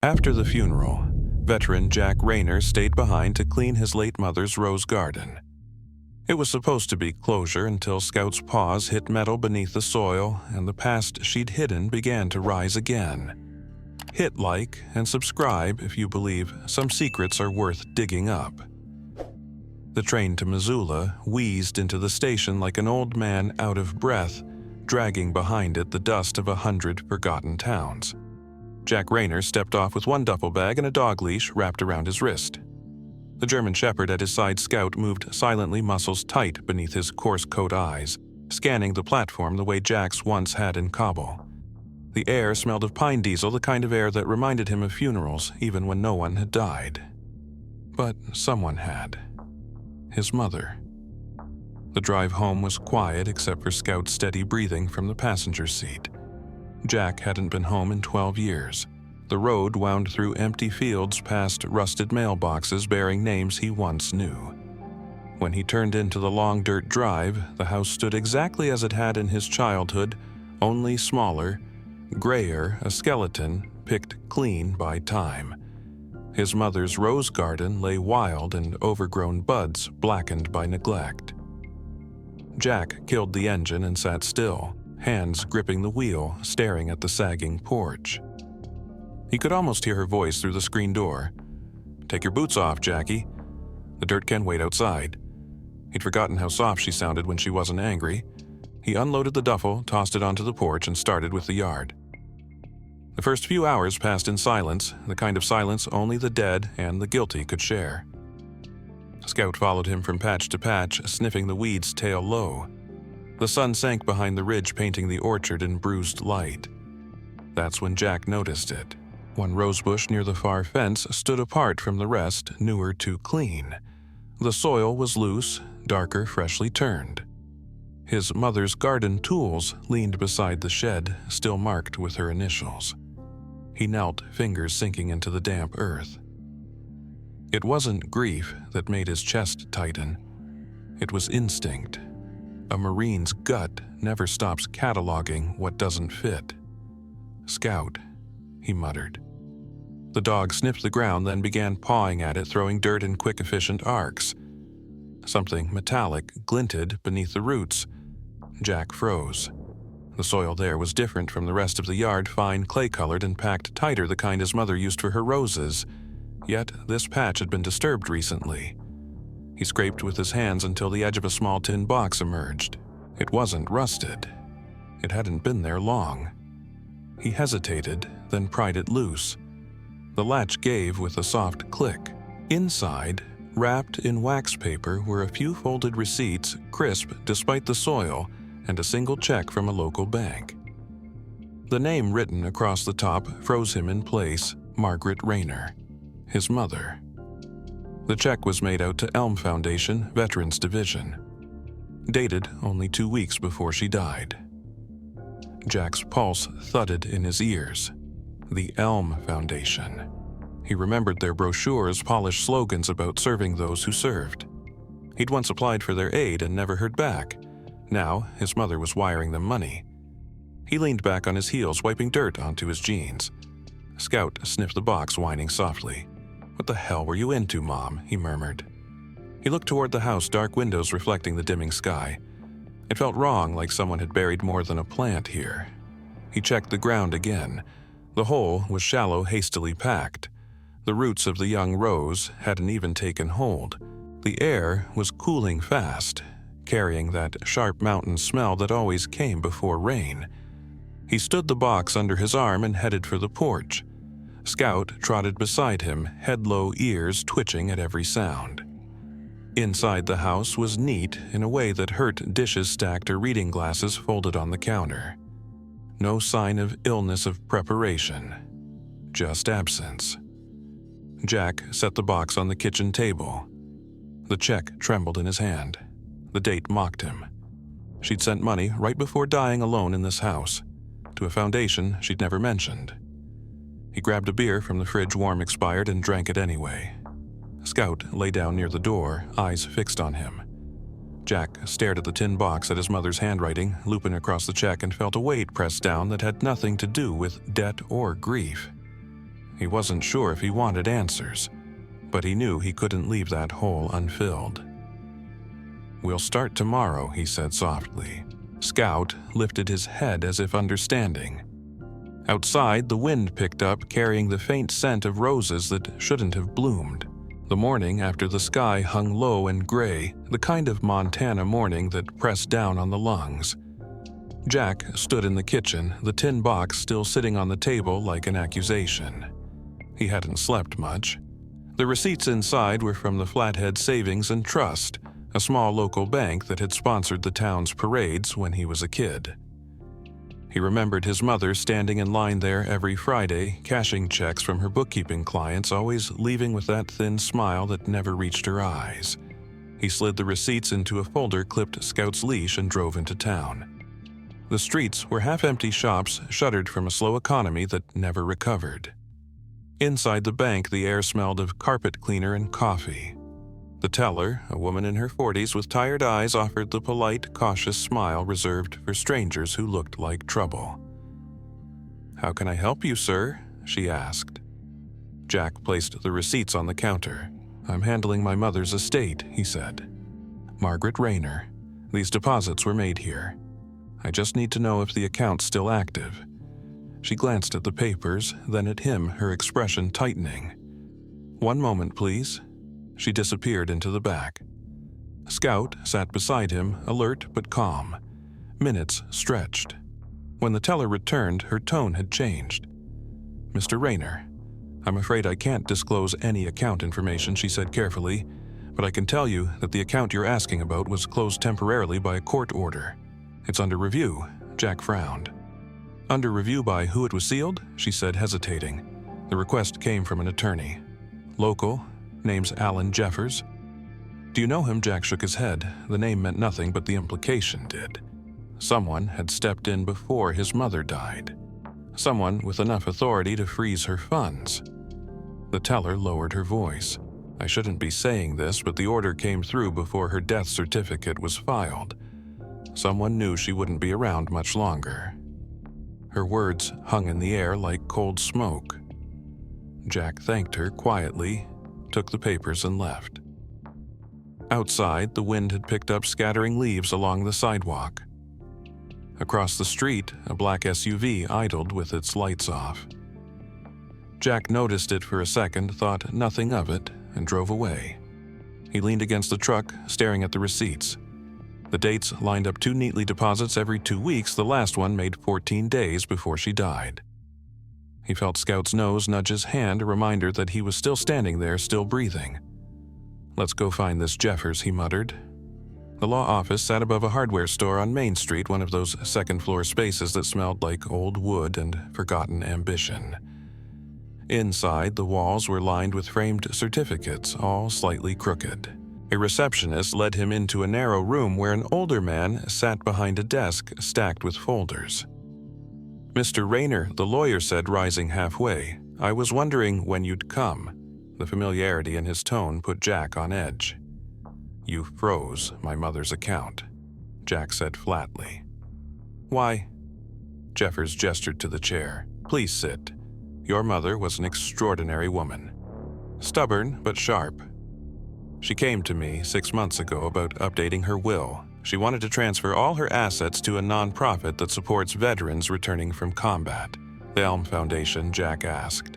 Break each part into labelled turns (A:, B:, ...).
A: After the funeral, veteran Jack Rayner stayed behind to clean his late mother's rose garden. It was supposed to be closure until Scout's paws hit metal beneath the soil and the past she'd hidden began to rise again. Hit like and subscribe if you believe some secrets are worth digging up. The train to Missoula wheezed into the station like an old man out of breath, dragging behind it the dust of 100 forgotten towns. Jack Rayner stepped off with one duffel bag and a dog leash wrapped around his wrist. The German shepherd at his side Scout moved silently, muscles tight beneath his coarse coat eyes, scanning the platform the way Jack's once had in Kabul. The air smelled of pine diesel, the kind of air that reminded him of funerals even when no one had died. But someone had. His mother. The drive home was quiet except for Scout's steady breathing from the passenger seat. Jack hadn't been home in 12 years. The road wound through empty fields past rusted mailboxes bearing names he once knew. When he turned into the long dirt drive, the house stood exactly as it had in his childhood, only smaller, grayer, a skeleton picked clean by time. His mother's rose garden lay wild and overgrown buds blackened by neglect. Jack killed the engine and sat still, hands gripping the wheel, staring at the sagging porch. He could almost hear her voice through the screen door. "Take your boots off, Jackie. The dirt can wait outside." He'd forgotten how soft she sounded when she wasn't angry. He unloaded the duffel, tossed it onto the porch, and started with the yard. The first few hours passed in silence, the kind of silence only the dead and the guilty could share. Scout followed him from patch to patch, sniffing the weeds tail low. The sun sank behind the ridge, painting the orchard in bruised light. That's when Jack noticed it. One rosebush near the far fence stood apart from the rest, newer, too clean. The soil was loose, darker, freshly turned. His mother's garden tools leaned beside the shed, still marked with her initials. He knelt, fingers sinking into the damp earth. It wasn't grief that made his chest tighten. It was instinct. A Marine's gut never stops cataloging what doesn't fit. "Scout," he muttered. The dog sniffed the ground, then began pawing at it, throwing dirt in quick, efficient arcs. Something metallic glinted beneath the roots. Jack froze. The soil there was different from the rest of the yard, fine, clay-colored, and packed tighter, the kind his mother used for her roses. Yet this patch had been disturbed recently. He scraped with his hands until the edge of a small tin box emerged. It wasn't rusted. It hadn't been there long. He hesitated, then pried it loose. The latch gave with a soft click. Inside, wrapped in wax paper, were a few folded receipts, crisp despite the soil, and a single check from a local bank. The name written across the top froze him in place: Margaret Rayner, his mother. The check was made out to Elm Foundation, Veterans Division. Dated only 2 weeks before she died. Jack's pulse thudded in his ears. The Elm Foundation. He remembered their brochures, polished slogans about serving those who served. He'd once applied for their aid and never heard back. Now, his mother was wiring them money. He leaned back on his heels, wiping dirt onto his jeans. Scout sniffed the box, whining softly. "What the hell were you into, Mom?" he murmured. He looked toward the house, dark windows reflecting the dimming sky. It felt wrong, like someone had buried more than a plant here. He checked the ground again. The hole was shallow, hastily packed. The roots of the young rose hadn't even taken hold. The air was cooling fast, carrying that sharp mountain smell that always came before rain. He stood the box under his arm and headed for the porch. Scout trotted beside him, head low, ears twitching at every sound. Inside the house was neat in a way that hurt dishes stacked or reading glasses folded on the counter. No sign of illness of preparation, just absence. Jack set the box on the kitchen table. The check trembled in his hand. The date mocked him. She'd sent money right before dying alone in this house, to a foundation she'd never mentioned. He grabbed a beer from the fridge, warm expired, and drank it anyway. Scout lay down near the door, eyes fixed on him. Jack stared at the tin box, at his mother's handwriting, looping across the check, and felt a weight pressed down that had nothing to do with debt or grief. He wasn't sure if he wanted answers, but he knew he couldn't leave that hole unfilled. "We'll start tomorrow," he said softly. Scout lifted his head as if understanding. Outside, the wind picked up, carrying the faint scent of roses that shouldn't have bloomed. The morning after the sky hung low and gray, the kind of Montana morning that pressed down on the lungs. Jack stood in the kitchen, the tin box still sitting on the table like an accusation. He hadn't slept much. The receipts inside were from the Flathead Savings and Trust, a small local bank that had sponsored the town's parades when he was a kid. He remembered his mother standing in line there every Friday, cashing checks from her bookkeeping clients, always leaving with that thin smile that never reached her eyes. He slid the receipts into a folder, clipped Scout's leash, and drove into town. The streets were half-empty shops shuttered from a slow economy that never recovered. Inside the bank, the air smelled of carpet cleaner and coffee. The teller, a woman in her 40s with tired eyes, offered the polite, cautious smile reserved for strangers who looked like trouble. "How can I help you, sir?" she asked. Jack placed the receipts on the counter. "I'm handling my mother's estate," he said. "Margaret Rayner. These deposits were made here. I just need to know if the account's still active." She glanced at the papers, then at him, her expression tightening. "One moment, please." She disappeared into the back. Scout sat beside him, alert but calm. Minutes stretched. When the teller returned, her tone had changed. "Mr. Rayner, I'm afraid I can't disclose any account information," she said carefully, "but I can tell you that the account you're asking about was closed temporarily by a court order. It's under review." Jack frowned. "Under review by who it was sealed?" she said, hesitating. The request came from an attorney. "Local. Name's Alan Jeffers." "Do you know him?" Jack shook his head. The name meant nothing, but the implication did. Someone had stepped in before his mother died. Someone with enough authority to freeze her funds. The teller lowered her voice. "I shouldn't be saying this, but the order came through before her death certificate was filed. Someone knew she wouldn't be around much longer." Her words hung in the air like cold smoke. Jack thanked her quietly, took the papers, and left. Outside, the wind had picked up, scattering leaves along the sidewalk. Across the street, a black SUV idled with its lights off. Jack noticed it for a second, thought nothing of it, and drove away. He leaned against the truck, staring at the receipts. The dates lined up 2 neatly, deposits every 2 weeks, the last one made 14 days before she died. He felt Scout's nose nudge his hand, a reminder that he was still standing there, still breathing. "Let's go find this Jeffers," he muttered. The law office sat above a hardware store on Main Street, one of those second-floor spaces that smelled like old wood and forgotten ambition. Inside, the walls were lined with framed certificates, all slightly crooked. A receptionist led him into a narrow room where an older man sat behind a desk stacked with folders. "Mr. Rayner," the lawyer said, rising halfway, "I was wondering when you'd come." The familiarity in his tone put Jack on edge. "You froze my mother's account," Jack said flatly. "Why?" Jeffers gestured to the chair. "Please sit. Your mother was an extraordinary woman. Stubborn but sharp. She came to me 6 months ago about updating her will. She wanted to transfer all her assets to a nonprofit that supports veterans returning from combat." "The Elm Foundation?" Jack asked.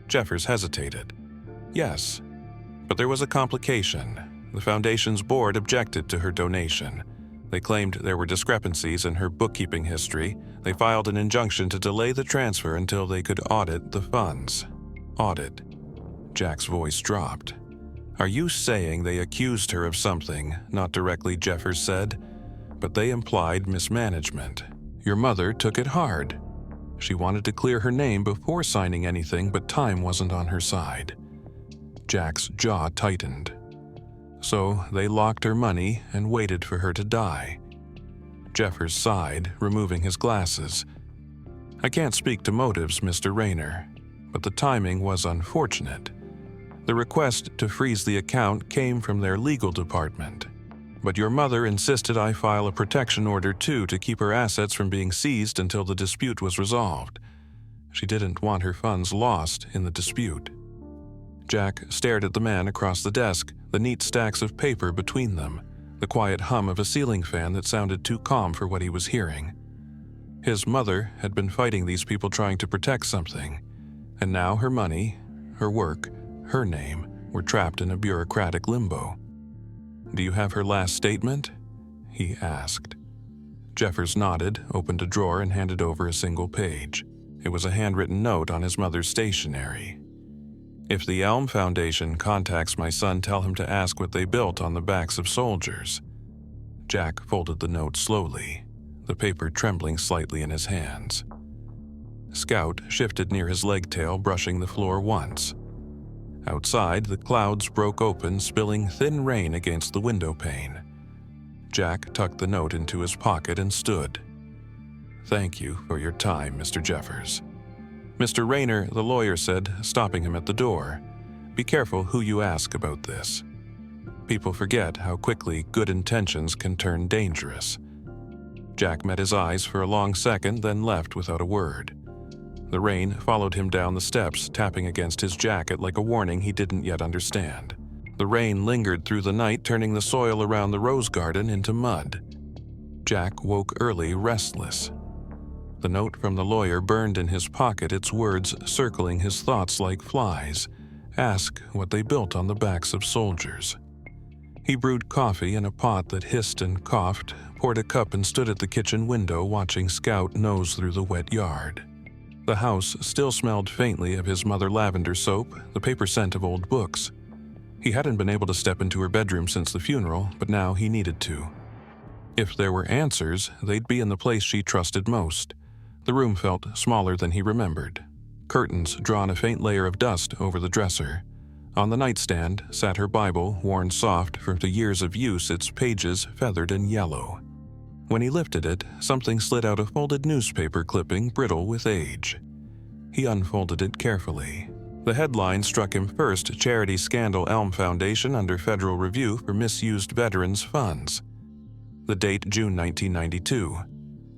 A: Jeffers hesitated. "Yes, but there was a complication. The foundation's board objected to her donation. They claimed there were discrepancies in her bookkeeping history. They filed an injunction to delay the transfer until they could audit the funds." "Audit?" Jack's voice dropped. "Are you saying they accused her of something?" "Not directly," Jeffers said, "but they implied mismanagement. Your mother took it hard. She wanted to clear her name before signing anything, but time wasn't on her side." Jack's jaw tightened. "So they locked her money and waited for her to die." Jeffers sighed, removing his glasses. "I can't speak to motives, Mr. Rayner, but the timing was unfortunate. The request to freeze the account came from their legal department, but your mother insisted I file a protection order too to keep her assets from being seized until the dispute was resolved. She didn't want her funds lost in the dispute. Jack stared at the man across the desk, the neat stacks of paper between them, the quiet hum of a ceiling fan that sounded too calm for what he was hearing. His mother had been fighting these people trying to protect something, and now her money, her work, her name were trapped in a bureaucratic limbo. "Do you have her last statement?" he asked. Jeffers nodded, opened a drawer, and handed over a single page. It was a handwritten note on his mother's stationery. "If the Elm Foundation contacts my son, tell him to ask what they built on the backs of soldiers." Jack folded the note slowly, the paper trembling slightly in his hands. Scout shifted near his leg tail, brushing the floor once. Outside, the clouds broke open, spilling thin rain against the window pane. Jack tucked the note into his pocket and stood. "Thank you for your time, Mr. Jeffers." "Mr. Rayner," the lawyer said, stopping him at the door. "Be careful who you ask about this. People forget how quickly good intentions can turn dangerous." Jack met his eyes for a long second, then left without a word. The rain followed him down the steps, tapping against his jacket like a warning he didn't yet understand. The rain lingered through the night, turning the soil around the rose garden into mud. Jack woke early, restless. The note from the lawyer burned in his pocket, its words circling his thoughts like flies. Ask what they built on the backs of soldiers. He brewed coffee in a pot that hissed and coughed, poured a cup and stood at the kitchen window watching Scout nose through the wet yard. The house still smelled faintly of his mother lavender soap, the paper scent of old books. He hadn't been able to step into her bedroom since the funeral, but now he needed to. If there were answers, they'd be in the place she trusted most. The room felt smaller than he remembered. Curtains drawn a faint layer of dust over the dresser. On the nightstand sat her Bible, worn soft from the years of use, its pages feathered and yellow. When he lifted it, something slid out a folded newspaper clipping, brittle with age. He unfolded it carefully. The headline struck him first: Charity Scandal, Elm Foundation under federal review for misused veterans' funds. The date, June 1992.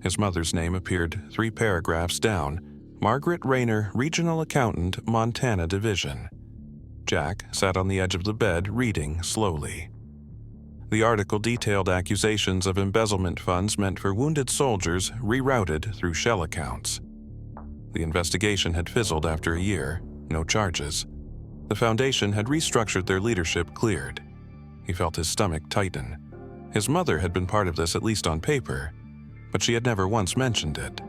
A: His mother's name appeared 3 paragraphs down: Margaret Rayner, Regional Accountant, Montana Division. Jack sat on the edge of the bed, reading slowly. The article detailed accusations of embezzlement funds meant for wounded soldiers rerouted through shell accounts. The investigation had fizzled after a year. No charges. The foundation had restructured their leadership, cleared. He felt his stomach tighten. His mother had been part of this, at least on paper, but she had never once mentioned it.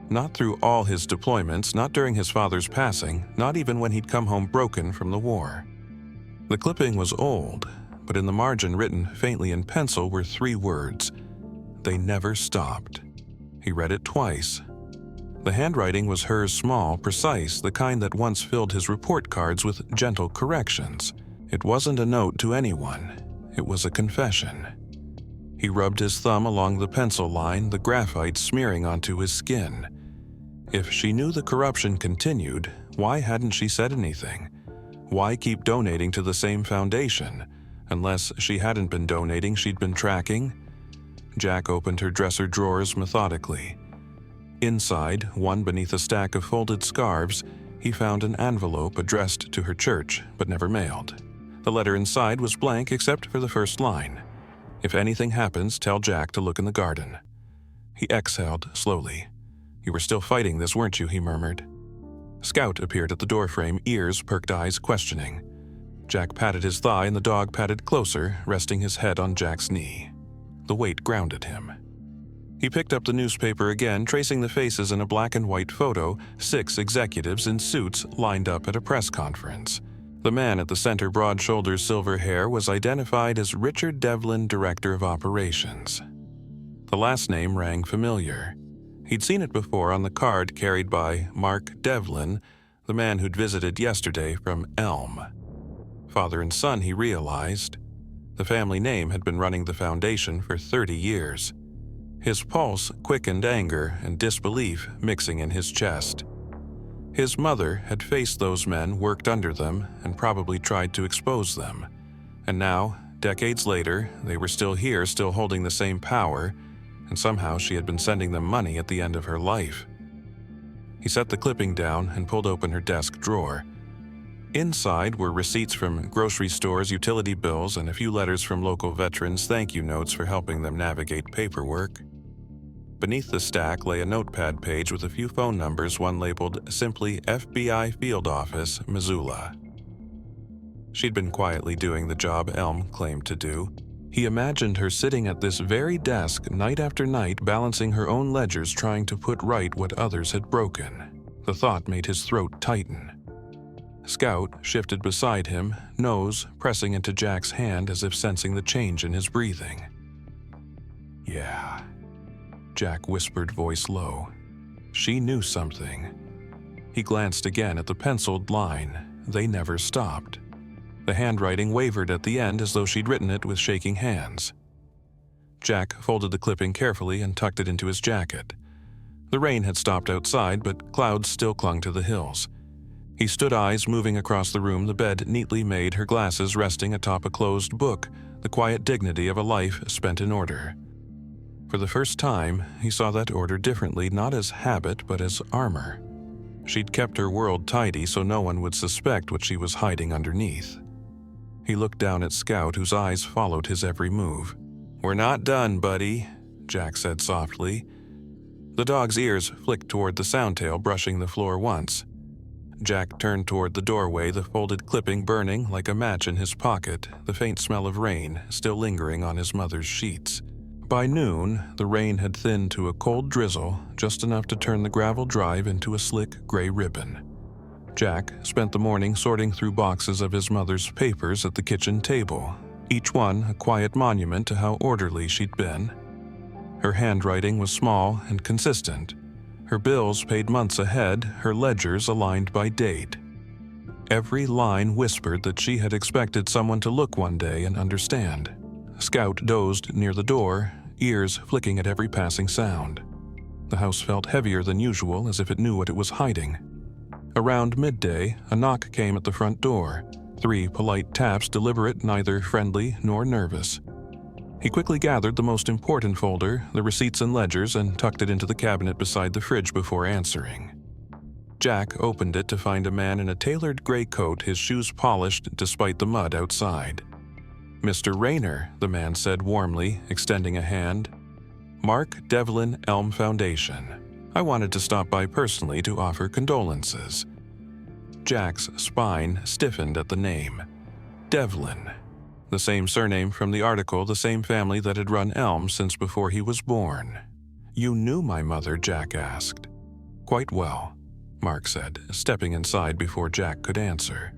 A: Not through all his deployments, not during his father's passing, not even when he'd come home broken from the war. The clipping was old, but in the margin, written faintly in pencil, were 3 words: "They never stopped." He read it twice. The handwriting was hers, small, precise, the kind that once filled his report cards with gentle corrections. It wasn't a note to anyone. It was a confession. He rubbed his thumb along the pencil line, the graphite smearing onto his skin. If she knew the corruption continued, why hadn't she said anything? Why keep donating to the same foundation? Unless she hadn't been donating, she'd been tracking. Jack opened her dresser drawers methodically. Inside, one beneath a stack of folded scarves, he found an envelope addressed to her church, but never mailed. The letter inside was blank except for the first line: "If anything happens, tell Jack to look in the garden." He exhaled slowly. "You were still fighting this, weren't you?" he murmured. Scout appeared at the doorframe, ears, perked eyes, questioning. Jack patted his thigh and the dog patted closer, resting his head on Jack's knee. The weight grounded him. He picked up the newspaper again, tracing the faces in a black and white photo: 6 executives in suits lined up at a press conference. The man at the center, broad shoulders, silver hair, was identified as Richard Devlin, Director of Operations. The last name rang familiar. He'd seen it before on the card carried by Mark Devlin, the man who'd visited yesterday from Elm. Father and son, he realized. The family name had been running the foundation for 30 years. His pulse quickened, anger and disbelief mixing in his chest. His mother had faced those men, worked under them, and probably tried to expose them. And now, decades later, they were still here, still holding the same power, and somehow she had been sending them money at the end of her life. He set the clipping down and pulled open her desk drawer. Inside were receipts from grocery stores, utility bills, and a few letters from local veterans' thank you notes for helping them navigate paperwork. Beneath the stack lay a notepad page with a few phone numbers, one labeled simply FBI Field Office, Missoula. She'd been quietly doing the job Elm claimed to do. He imagined her sitting at this very desk night after night, balancing her own ledgers, trying to put right what others had broken. The thought made his throat tighten. Scout shifted beside him, nose pressing into Jack's hand as if sensing the change in his breathing. "Yeah," Jack whispered, voice low. She knew something. He glanced again at the penciled line. They never stopped. The handwriting wavered at the end as though she'd written it with shaking hands. Jack folded the clipping carefully and tucked it into his jacket. The rain had stopped outside, but clouds still clung to the hills. He stood, eyes moving across the room, the bed neatly made, her glasses resting atop a closed book, the quiet dignity of a life spent in order. For the first time, he saw that order differently, not as habit, but as armor. She'd kept her world tidy so no one would suspect what she was hiding underneath. He looked down at Scout, whose eyes followed his every move. "We're not done, buddy," Jack said softly. The dog's ears flicked toward the soundtail, brushing the floor once. Jack turned toward the doorway, the folded clipping burning like a match in his pocket, the faint smell of rain still lingering on his mother's sheets. By noon, the rain had thinned to a cold drizzle, just enough to turn the gravel drive into a slick gray ribbon. Jack spent the morning sorting through boxes of his mother's papers at the kitchen table, each one a quiet monument to how orderly she'd been. Her handwriting was small and consistent. Her bills paid months ahead, her ledgers aligned by date. Every line whispered that she had expected someone to look one day and understand. Scout dozed near the door, ears flicking at every passing sound. The house felt heavier than usual, as if it knew what it was hiding. Around midday, a knock came at the front door. 3 polite taps, deliberate, neither friendly nor nervous. He quickly gathered the most important folder, the receipts and ledgers, and tucked it into the cabinet beside the fridge before answering. Jack opened it to find a man in a tailored gray coat, his shoes polished despite the mud outside. "Mr. Rayner," the man said warmly, extending a hand. "Mark Devlin, Elm Foundation. I wanted to stop by personally to offer condolences." Jack's spine stiffened at the name. Devlin. The same surname from the article, the same family that had run Elm since before he was born. "You knew my mother?" Jack asked. "Quite well," Mark said, stepping inside before Jack could answer.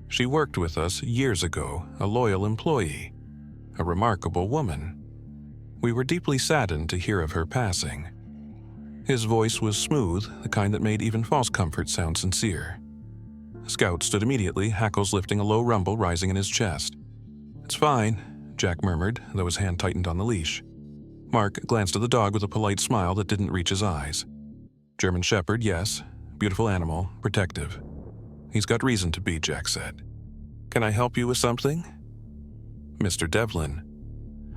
A: "She worked with us years ago, a loyal employee, a remarkable woman. We were deeply saddened to hear of her passing." His voice was smooth, the kind that made even false comfort sound sincere. Scout stood immediately, hackles lifting, a low rumble rising in his chest. "It's fine," Jack murmured, though his hand tightened on the leash. Mark glanced at the dog with a polite smile that didn't reach his eyes. "German Shepherd, yes. Beautiful animal, protective. He's got reason to be," Jack said. "Can I help you with something?" "Mr. Devlin."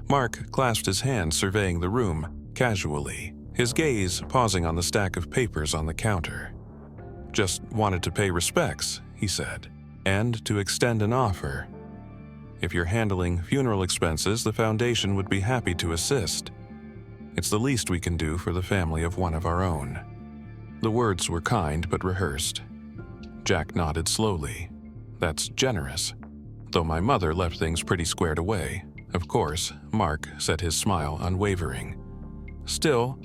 A: Mark clasped his hands, surveying the room, casually, his gaze pausing on the stack of papers on the counter. "Just wanted to pay respects," he said, "and to extend an offer. If you're handling funeral expenses, the foundation would be happy to assist. It's the least we can do for the family of one of our own." The words were kind but rehearsed. Jack nodded slowly. "That's generous. Though my mother left things pretty squared away. Of course," Mark said, his smile unwavering. "Still,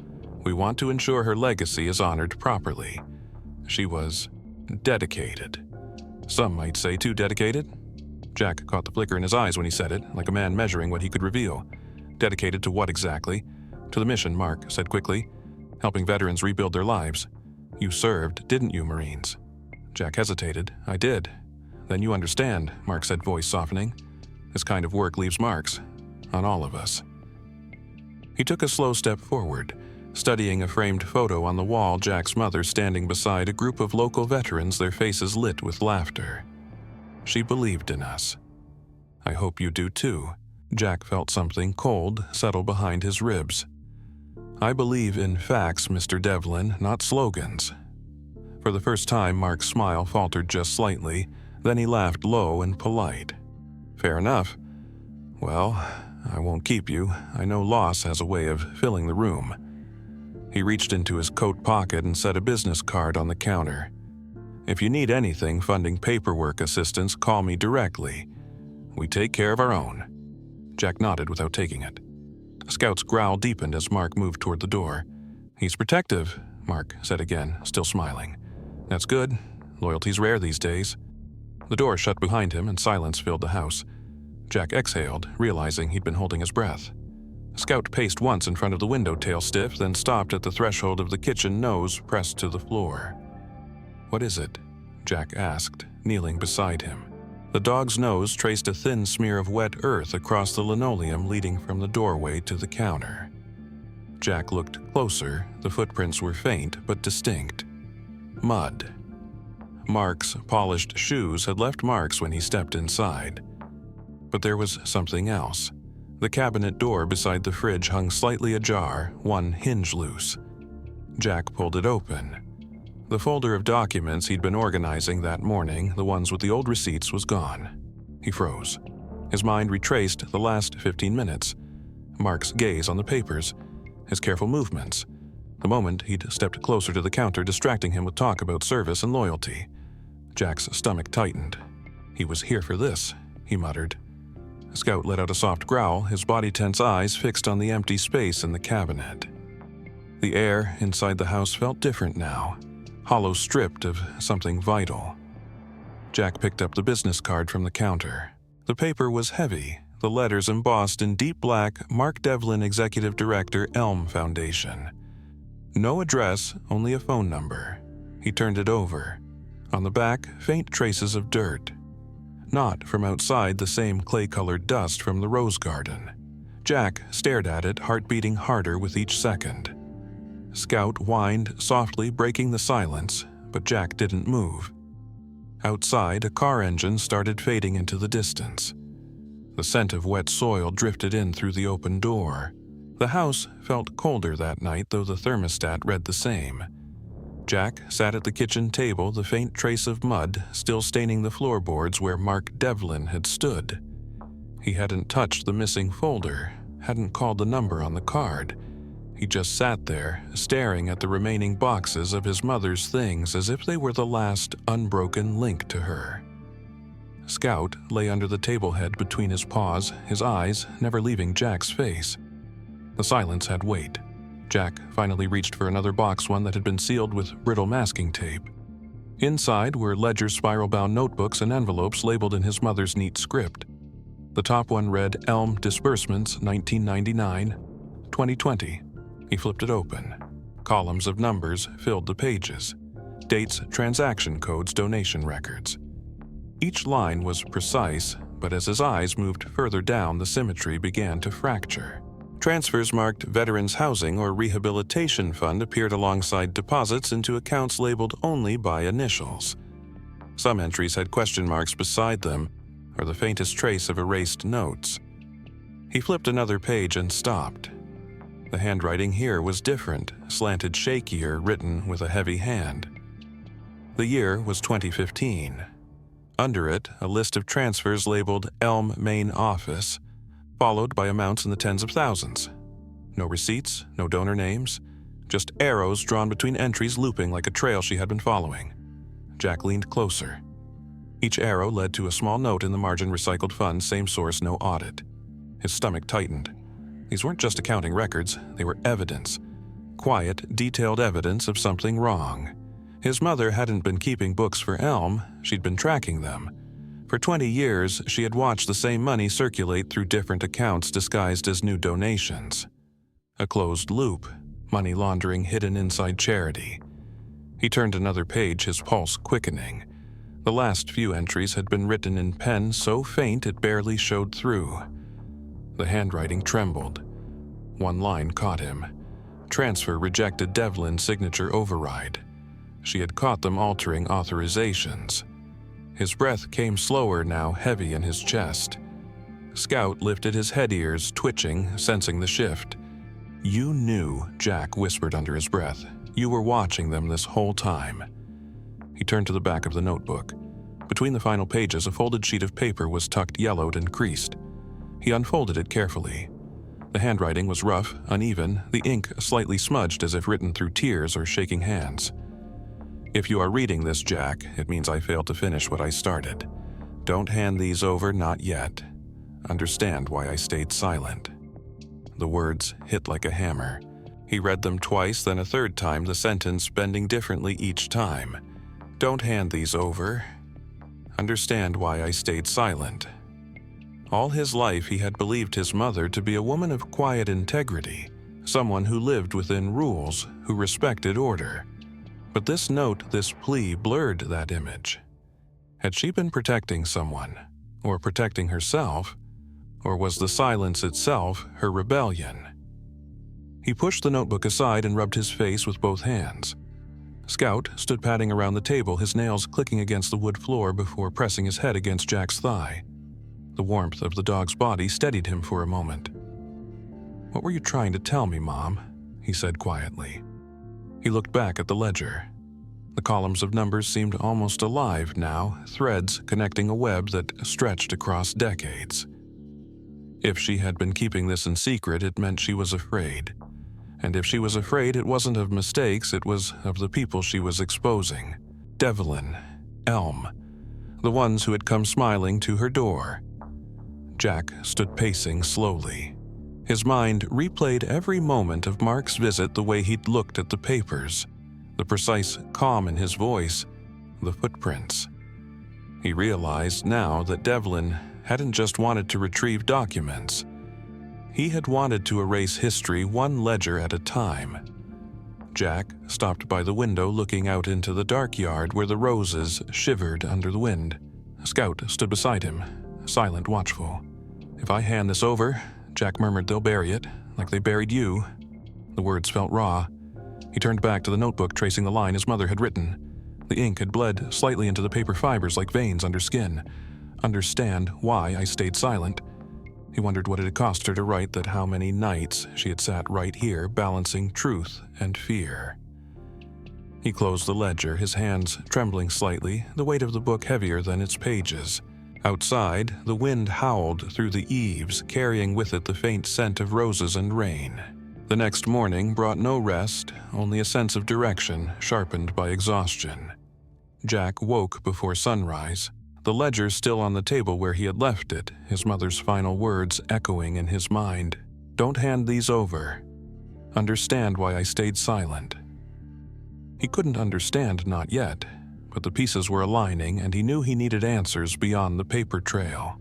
A: we want to ensure her legacy is honored properly. She was dedicated. Some might say too dedicated." Jack caught the flicker in his eyes when he said it, like a man measuring what he could reveal. "Dedicated to what exactly?" "To the mission," Mark said quickly. "Helping veterans rebuild their lives. You served, didn't you, Marines?" Jack hesitated. "I did." "Then you understand," Mark said, voice softening. "This kind of work leaves marks. On all of us." He took a slow step forward, studying a framed photo on the wall, Jack's mother standing beside a group of local veterans, their faces lit with laughter. "She believed in us. I hope you do too." Jack felt something cold settle behind his ribs. "I believe in facts, Mr. Devlin, not slogans. For the first time, Mark's smile faltered just slightly, then he laughed low and polite. "Fair enough. Well, I won't keep you. I know Loss has a way of filling the room." He reached into his coat pocket and set a business card on the counter. "If you need anything funding paperwork assistance, call me directly. We take care of our own." Jack nodded without taking it. Scout's growl deepened as Mark moved toward the door. "He's protective," Mark said again, still smiling. "That's good. Loyalty's rare these days." The door shut behind him and silence filled the house. Jack exhaled, realizing he'd been holding his breath. Scout paced once in front of the window, tail stiff, then stopped at the threshold of the kitchen, nose pressed to the floor. "What is it?" Jack asked, kneeling beside him. The dog's nose traced a thin smear of wet earth across the linoleum leading from the doorway to the counter. Jack looked closer. The footprints were faint but distinct. Mud. Mark's polished shoes had left marks when he stepped inside. But there was something else. The cabinet door beside the fridge hung slightly ajar, one hinge loose. Jack pulled it open. The folder of documents he'd been organizing that morning, the ones with the old receipts, was gone. He froze. His mind retraced the last 15 minutes. Mark's gaze on the papers, his careful movements. The moment he'd stepped closer to the counter, distracting him with talk about service and loyalty. Jack's stomach tightened. "He was here for this," he muttered. Scout let out a soft growl, his body-tense eyes fixed on the empty space in the cabinet. The air inside the house felt different now, hollow, stripped of something vital. Jack picked up the business card from the counter. The paper was heavy, the letters embossed in deep black, Mark Devlin, Executive Director, Elm Foundation. No address, only a phone number. He turned it over. On the back, faint traces of dirt. Not from outside the same clay-colored dust from the rose garden. Jack stared at it, heart beating harder with each second. Scout whined softly, breaking the silence, but Jack didn't move. Outside, a car engine started fading into the distance. The scent of wet soil drifted in through the open door. The house felt colder that night, though the thermostat read the same. Jack sat at the kitchen table, the faint trace of mud still staining the floorboards where Mark Devlin had stood. He hadn't touched the missing folder, hadn't called the number on the card. He just sat there, staring at the remaining boxes of his mother's things as if they were the last unbroken link to her. Scout lay under the table head between his paws, his eyes never leaving Jack's face. The silence had weight. Jack finally reached for another box, one that had been sealed with brittle masking tape. Inside were ledger spiral-bound notebooks and envelopes labeled in his mother's neat script. The top one read Elm Disbursements 1999, 2020. He flipped it open. Columns of numbers filled the pages. Dates, transaction codes, donation records. Each line was precise, but as his eyes moved further down, the symmetry began to fracture. Transfers marked Veterans Housing or Rehabilitation Fund appeared alongside deposits into accounts labeled only by initials. Some entries had question marks beside them, or the faintest trace of erased notes. He flipped another page and stopped. The handwriting here was different, slanted, shakier, written with a heavy hand. The year was 2015. Under it, a list of transfers labeled Elm Main Office, followed by amounts in the tens of thousands. No receipts, no donor names, just arrows drawn between entries looping like a trail she had been following. Jack leaned closer. Each arrow led to a small note in the margin: recycled funds, same source, no audit. His stomach tightened. These weren't just accounting records, they were evidence. Quiet, detailed evidence of something wrong. His mother hadn't been keeping books for Elm, she'd been tracking them. For 20 years, she had watched the same money circulate through different accounts disguised as new donations. A closed loop, money laundering hidden inside charity. He turned another page, his pulse quickening. The last few entries had been written in pen so faint it barely showed through. The handwriting trembled. One line caught him. Transfer rejected Devlin's signature override. She had caught them altering authorizations. His breath came slower now, heavy in his chest. Scout lifted his head ears, twitching, sensing the shift. "You knew," Jack whispered under his breath. "You were watching them this whole time." He turned to the back of the notebook. Between the final pages, a folded sheet of paper was tucked yellowed and creased. He unfolded it carefully. The handwriting was rough, uneven, the ink slightly smudged as if written through tears or shaking hands. "If you are reading this, Jack, it means I failed to finish what I started. Don't hand these over, not yet. Understand why I stayed silent." The words hit like a hammer. He read them twice, then a third time, the sentence bending differently each time. "Don't hand these over. Understand why I stayed silent." All his life he had believed his mother to be a woman of quiet integrity, someone who lived within rules, who respected order. But this note, this plea, blurred that image. Had she been protecting someone, or protecting herself, or was the silence itself her rebellion? He pushed the notebook aside and rubbed his face with both hands. Scout stood padding around the table, his nails clicking against the wood floor before pressing his head against Jack's thigh. The warmth of the dog's body steadied him for a moment. "What were you trying to tell me, Mom?" he said quietly. He looked back at the ledger. The columns of numbers seemed almost alive now, threads connecting a web that stretched across decades. If she had been keeping this in secret, it meant she was afraid. And if she was afraid, it wasn't of mistakes, it was of the people she was exposing. Devlin, Elm, the ones who had come smiling to her door. Jack stood pacing slowly. His mind replayed every moment of Mark's visit the way he'd looked at the papers, the precise calm in his voice, the footprints. He realized now that Devlin hadn't just wanted to retrieve documents. He had wanted to erase history one ledger at a time. Jack stopped by the window looking out into the dark yard where the roses shivered under the wind. Scout stood beside him, silent, watchful. "If I hand this over," Jack murmured, "they'll bury it, like they buried you." The words felt raw. He turned back to the notebook, tracing the line his mother had written. The ink had bled slightly into the paper fibers like veins under skin. "Understand why I stayed silent." He wondered what it had cost her to write that, how many nights she had sat right here balancing truth and fear. He closed the ledger, his hands trembling slightly, the weight of the book heavier than its pages. Outside, the wind howled through the eaves, carrying with it the faint scent of roses and rain. The next morning brought no rest, only a sense of direction sharpened by exhaustion. Jack woke before sunrise, the ledger still on the table where he had left it, his mother's final words echoing in his mind. "Don't hand these over. Understand why I stayed silent." He couldn't understand, not yet, but the pieces were aligning and he knew he needed answers beyond the paper trail.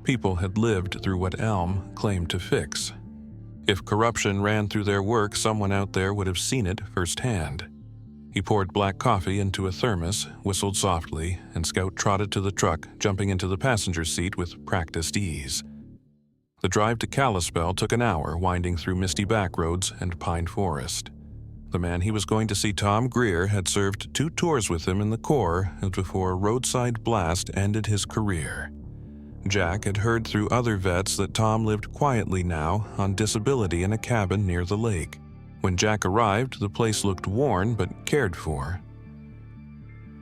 A: People had lived through what Elm claimed to fix. If corruption ran through their work, someone out there would have seen it firsthand. He poured black coffee into a thermos, whistled softly, and Scout trotted to the truck, jumping into the passenger seat with practiced ease. The drive to Kalispell took an hour, winding through misty back roads and pine forest. The man he was going to see, Tom Greer, had served 2 tours with him in the Corps before a roadside blast ended his career. Jack had heard through other vets that Tom lived quietly now, on disability in a cabin near the lake. When Jack arrived, the place looked worn but cared for.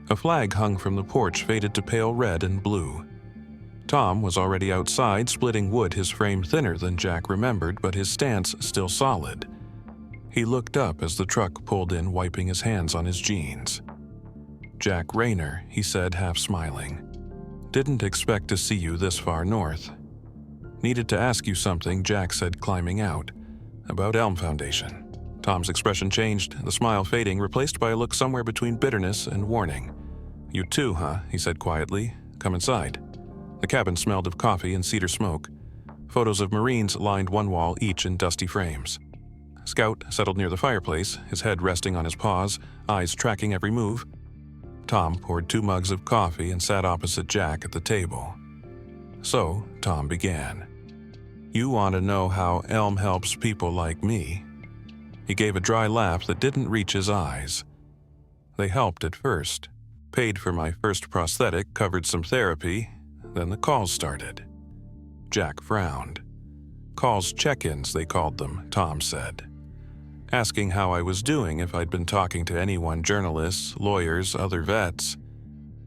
A: A flag hung from the porch faded to pale red and blue. Tom was already outside, splitting wood, his frame thinner than Jack remembered, but his stance still solid. He looked up as the truck pulled in, wiping his hands on his jeans. "Jack Rayner," he said, half smiling. "Didn't expect to see you this far north." "Needed to ask you something," Jack said, climbing out. "About Elm Foundation." Tom's expression changed, the smile fading, replaced by a look somewhere between bitterness and warning. "You too, huh?" he said quietly. "Come inside." The cabin smelled of coffee and cedar smoke. Photos of Marines lined one wall, each in dusty frames. Scout settled near the fireplace, his head resting on his paws, eyes tracking every move. Tom poured 2 mugs of coffee and sat opposite Jack at the table. So, Tom began. "You want to know how Elm helps people like me?" He gave a dry laugh that didn't reach his eyes. "They helped at first. Paid for my first prosthetic, covered some therapy, then the calls started." Jack frowned. "Calls check-ins, they called them," Tom said. asking how I was doing, if I'd been talking to anyone, journalists, lawyers, other vets.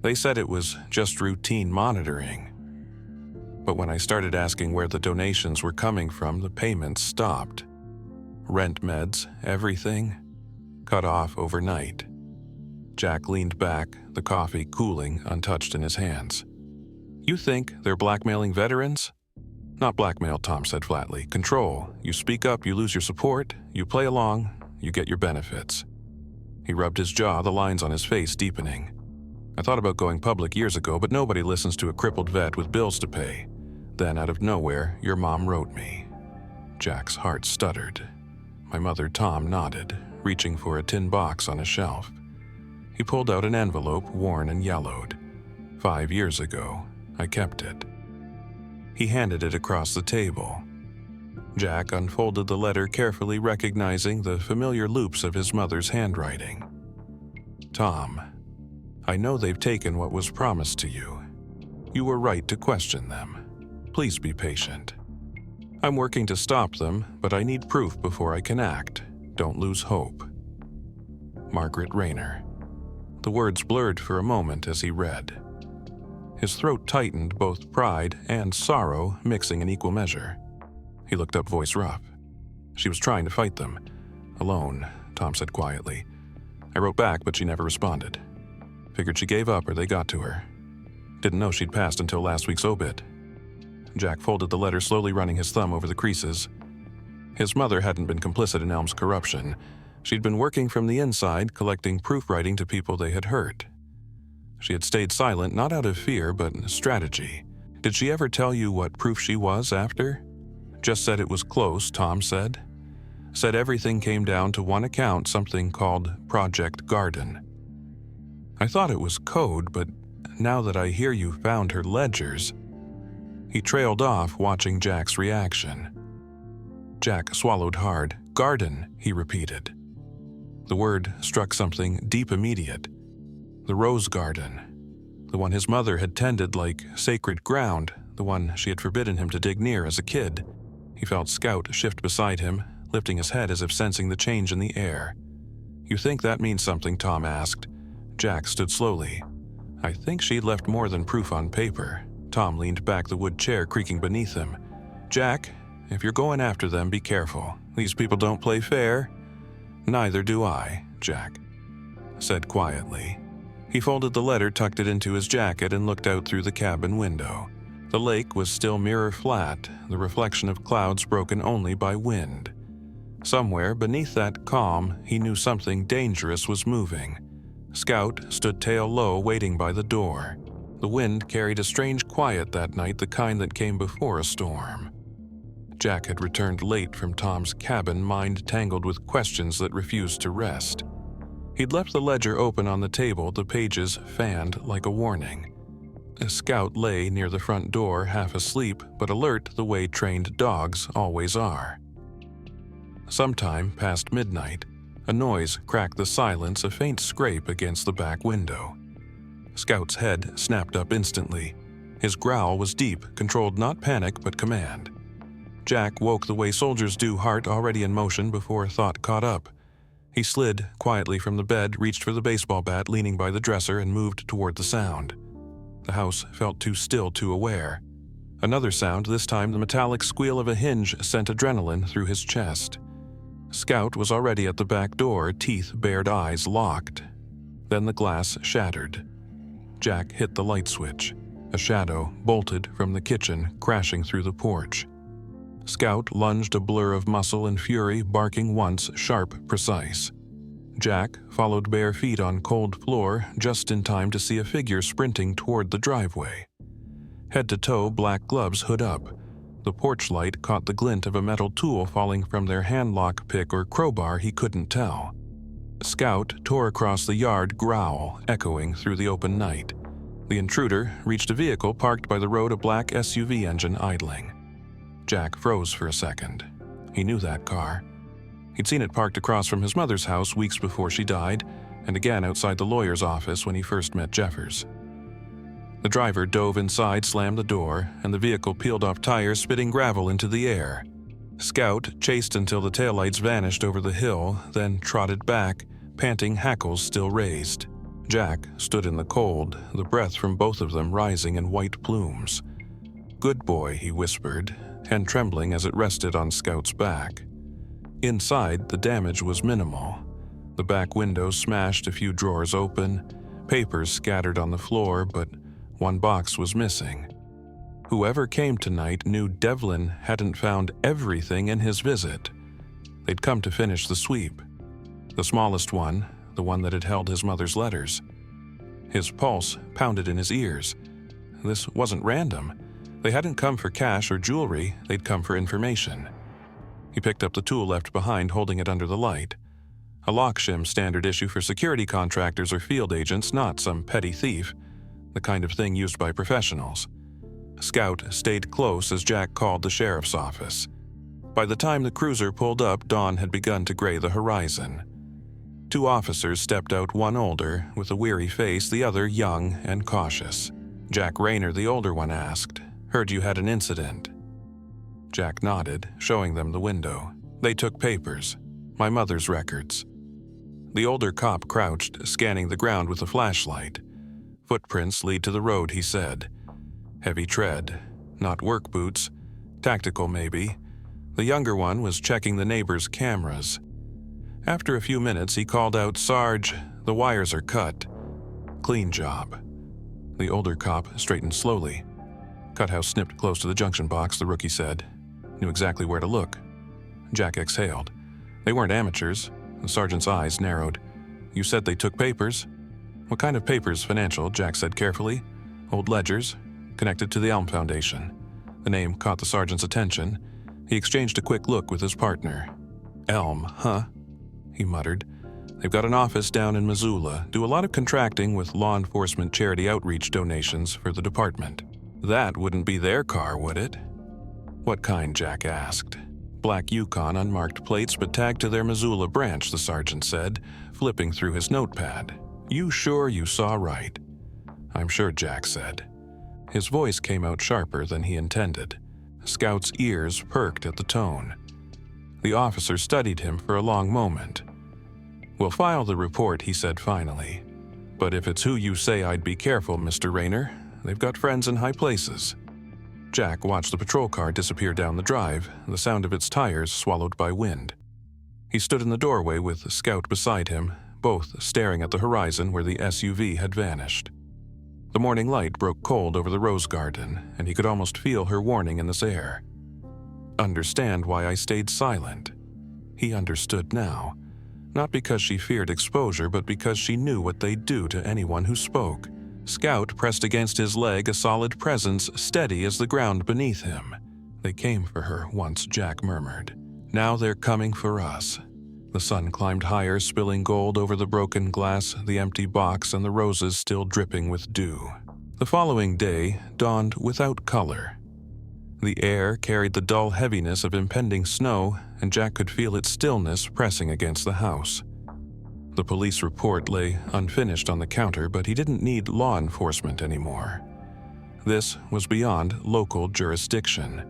A: They said it was just routine monitoring. But when I started asking where the donations were coming from, the payments stopped. Rent, meds, everything, cut off overnight. Jack leaned back, the coffee cooling, untouched in his hands. You think they're blackmailing veterans? Not blackmail, Tom said flatly. Control. You speak up, you lose your support. You play along, you get your benefits. He rubbed his jaw, the lines on his face deepening. I thought about going public years ago, but nobody listens to a crippled vet with bills to pay. Then, out of nowhere, your mom wrote me. Jack's heart stuttered. My mother, Tom, nodded, reaching for a tin box on a shelf. He pulled out an envelope, worn and yellowed. 5 years ago, I kept it. He handed it across the table. Jack unfolded the letter carefully, recognizing the familiar loops of his mother's handwriting. Tom, I know they've taken what was promised to you. You were right to question them. Please be patient. I'm working to stop them, but I need proof before I can act. Don't lose hope. Margaret Rayner. The words blurred for a moment as he read. His throat tightened, both pride and sorrow mixing in equal measure. He looked up, voice rough. She was trying to fight them. Alone, Tom said quietly. I wrote back, but she never responded. Figured she gave up or they got to her. Didn't know she'd passed until last week's obit. Jack folded the letter, slowly running his thumb over the creases. His mother hadn't been complicit in Elm's corruption. She'd been working from the inside, collecting proof writing to people they had hurt. She had stayed silent, not out of fear, but strategy. Did she ever tell you what proof she was after? Just said it was close, Tom said. Said everything came down to one account, something called Project Garden. I thought it was code, but now that I hear you found her ledgers... He trailed off, watching Jack's reaction. Jack swallowed hard. Garden, he repeated. The word struck something deep immediate. The rose garden. The one his mother had tended like sacred ground, the one she had forbidden him to dig near as a kid. He felt Scout shift beside him, lifting his head as if sensing the change in the air. You think that means something, Tom asked. Jack stood slowly. I think she'd left more than proof on paper. Tom leaned back, the wood chair creaking beneath him. Jack, if you're going after them, be careful. These people don't play fair. Neither do I, Jack said quietly. He folded the letter, tucked it into his jacket, and looked out through the cabin window. The lake was still mirror flat, the reflection of clouds broken only by wind. Somewhere beneath that calm, he knew something dangerous was moving. Scout stood tail low, waiting by the door. The wind carried a strange quiet that night, the kind that came before a storm. Jack had returned late from Tom's cabin, mind tangled with questions that refused to rest. He'd left the ledger open on the table, the pages fanned like a warning. A Scout lay near the front door, half asleep, but alert the way trained dogs always are. Sometime past midnight, a noise cracked the silence, a faint scrape against the back window. Scout's head snapped up instantly. His growl was deep, controlled not panic but command. Jack woke the way soldiers do, heart already in motion before thought caught up. He slid quietly from the bed, reached for the baseball bat leaning by the dresser, and moved toward the sound. The house felt too still, too aware. Another sound, this time the metallic squeal of a hinge, sent adrenaline through his chest. Scout was already at the back door, teeth bared, eyes locked. Then the glass shattered. Jack hit the light switch. A shadow bolted from the kitchen, crashing through the porch. Scout lunged, a blur of muscle and fury, barking once, sharp, precise. Jack followed bare feet on cold floor, just in time to see a figure sprinting toward the driveway. Head to toe, black gloves, hood up. The porch light caught the glint of a metal tool falling from their handlock, pick, or crowbar, he couldn't tell. Scout tore across the yard, growl echoing through the open night. The intruder reached a vehicle parked by the road, a black SUV engine idling. Jack froze for a second. He knew that car. He'd seen it parked across from his mother's house weeks before she died, and again outside the lawyer's office when he first met Jeffers. The driver dove inside, slammed the door, and the vehicle peeled off tires, spitting gravel into the air. Scout chased until the taillights vanished over the hill, then trotted back, panting, hackles still raised. Jack stood in the cold, the breath from both of them rising in white plumes. "Good boy," he whispered, hand trembling as it rested on Scout's back. Inside, the damage was minimal. The back window smashed, a few drawers open, papers scattered on the floor, but one box was missing. Whoever came tonight knew Devlin hadn't found everything in his visit. They'd come to finish the sweep. The smallest one, the one that had held his mother's letters. His pulse pounded in his ears. This wasn't random. They hadn't come for cash or jewelry, they'd come for information. He picked up the tool left behind, holding it under the light. A lock shim standard issue for security contractors or field agents, not some petty thief, the kind of thing used by professionals. Scout stayed close as Jack called the sheriff's office. By the time the cruiser pulled up, dawn had begun to gray the horizon. Two officers stepped out, one older, with a weary face, the other young and cautious. Jack Rayner, the older one, asked, "Heard you had an incident." Jack nodded, showing them the window. "They took papers. My mother's records." The older cop crouched, scanning the ground with a flashlight. "Footprints lead to the road," he said. "Heavy tread. Not work boots. Tactical, maybe." The younger one was checking the neighbor's cameras. After a few minutes, he called out, "Sarge, the wires are cut." "Clean job." The older cop straightened slowly. "Cuthouse snipped close to the junction box," the rookie said. "Knew exactly where to look." Jack exhaled. They weren't amateurs. The sergeant's eyes narrowed. "You said they took papers?" "What kind of papers?" "Financial," Jack said carefully. "Old ledgers, connected to the Elm Foundation." The name caught the sergeant's attention. He exchanged a quick look with his partner. "Elm, huh?" he muttered. "They've got an office down in Missoula, do a lot of contracting with law enforcement charity outreach donations for the department." "That wouldn't be their car, would it?" "What kind?" Jack asked. "Black Yukon, unmarked plates, but tagged to their Missoula branch," the sergeant said, flipping through his notepad. "You sure you saw right?" "I'm sure," Jack said. His voice came out sharper than he intended. Scout's ears perked at the tone. The officer studied him for a long moment. "We'll file the report," he said finally. "But if it's who you say, I'd be careful, Mr. Rayner. They've got friends in high places." Jack watched the patrol car disappear down the drive, the sound of its tires swallowed by wind. He stood in the doorway with Scout beside him, both staring at the horizon where the SUV had vanished. The morning light broke cold over the rose garden, and he could almost feel her warning in this air. "Understand why I stayed silent." He understood now. Not because she feared exposure, but because she knew what they'd do to anyone who spoke. Scout pressed against his leg, a solid presence, steady as the ground beneath him. "They came for her once," Jack murmured. "Now they're coming for us." The sun climbed higher, spilling gold over the broken glass, the empty box, and the roses still dripping with dew. The following day dawned without color. The air carried the dull heaviness of impending snow, and Jack could feel its stillness pressing against the house. The police report lay unfinished on the counter, but he didn't need law enforcement anymore. This was beyond local jurisdiction.